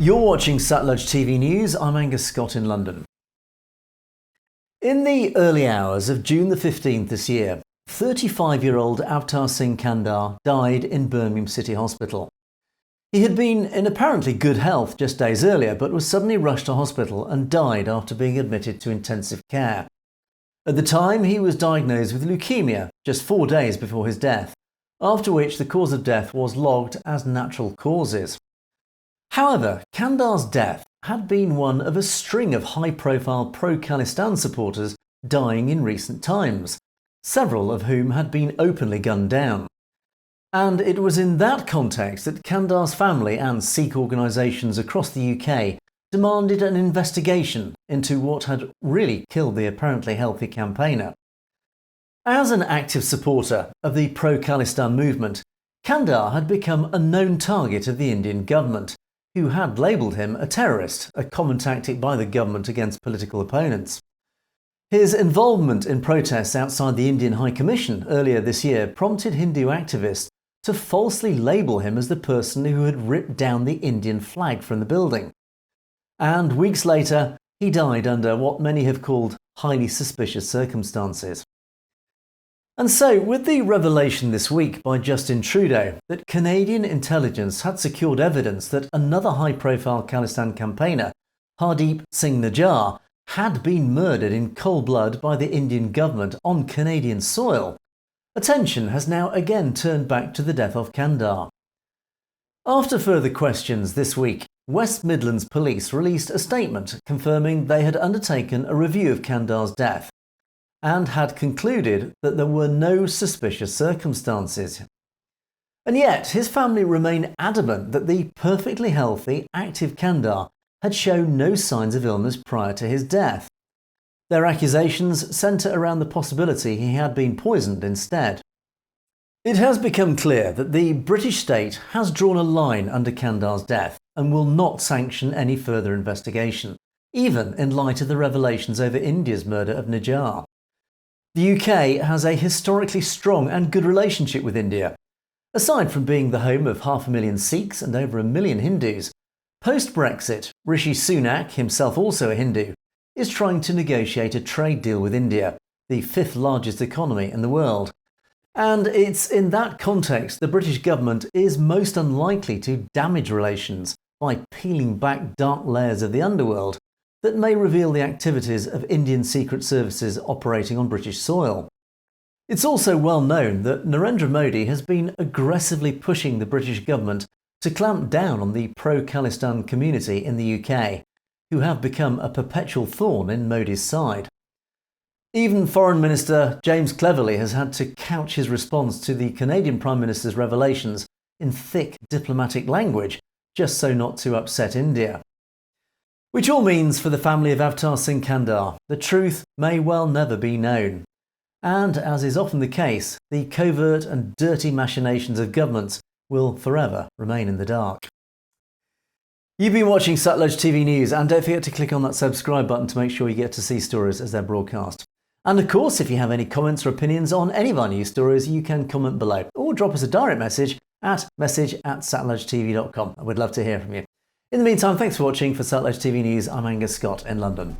You're watching Satluj TV News. I'm Angus Scott in London. In the early hours of June the 15th this year, 35-year-old Avtar Singh Khanda died in Birmingham City Hospital. He had been in apparently good health just days earlier, but was suddenly rushed to hospital and died after being admitted to intensive care. At the time, he was diagnosed with leukaemia just 4 days before his death, after which the cause of death was logged as natural causes. However, Khanda's death had been one of a string of high-profile pro-Khalistan supporters dying in recent times, several of whom had been openly gunned down. And it was in that context that Khanda's family and Sikh organisations across the UK demanded an investigation into what had really killed the apparently healthy campaigner. As an active supporter of the pro-Khalistan movement, Khanda had become a known target of the Indian government, who had labelled him a terrorist, a common tactic by the government against political opponents. His involvement in protests outside the Indian High Commission earlier this year prompted Hindu activists to falsely label him as the person who had ripped down the Indian flag from the building. And weeks later, he died under what many have called highly suspicious circumstances. And so, with the revelation this week by Justin Trudeau that Canadian intelligence had secured evidence that another high-profile Khalistan campaigner, Hardeep Singh Nijjar, had been murdered in cold blood by the Indian government on Canadian soil, attention has now again turned back to the death of Khanda. After further questions this week, West Midlands Police released a statement confirming they had undertaken a review of Khanda's death and had concluded that there were no suspicious circumstances. And yet, his family remain adamant that the perfectly healthy, active Khanda had shown no signs of illness prior to his death. Their accusations centre around the possibility he had been poisoned instead. It has become clear that the British state has drawn a line under Khanda's death and will not sanction any further investigation, even in light of the revelations over India's murder of Nijjar. The UK has a historically strong and good relationship with India. Aside from being the home of 500,000 Sikhs and over 1 million Hindus, post-Brexit, Rishi Sunak, himself also a Hindu, is trying to negotiate a trade deal with India, the 5th largest economy in the world. And it's in that context the British government is most unlikely to damage relations by peeling back dark layers of the underworld that may reveal the activities of Indian secret services operating on British soil. It's also well known that Narendra Modi has been aggressively pushing the British government to clamp down on the pro-Khalistan community in the UK, who have become a perpetual thorn in Modi's side. Even Foreign Minister James Cleverly has had to couch his response to the Canadian Prime Minister's revelations in thick diplomatic language, just so not to upset India. Which all means for the family of Avtar Singh Khanda, the truth may well never be known. And, as is often the case, the covert and dirty machinations of governments will forever remain in the dark. You've been watching Satluj TV News, and don't forget to click on that subscribe button to make sure you get to see stories as they're broadcast. And of course, if you have any comments or opinions on any of our news stories, you can comment below or drop us a direct message at message@satlujtv.com. I would love to hear from you. In the meantime, thanks for watching. For Satluj TV News, I'm Angus Scott in London.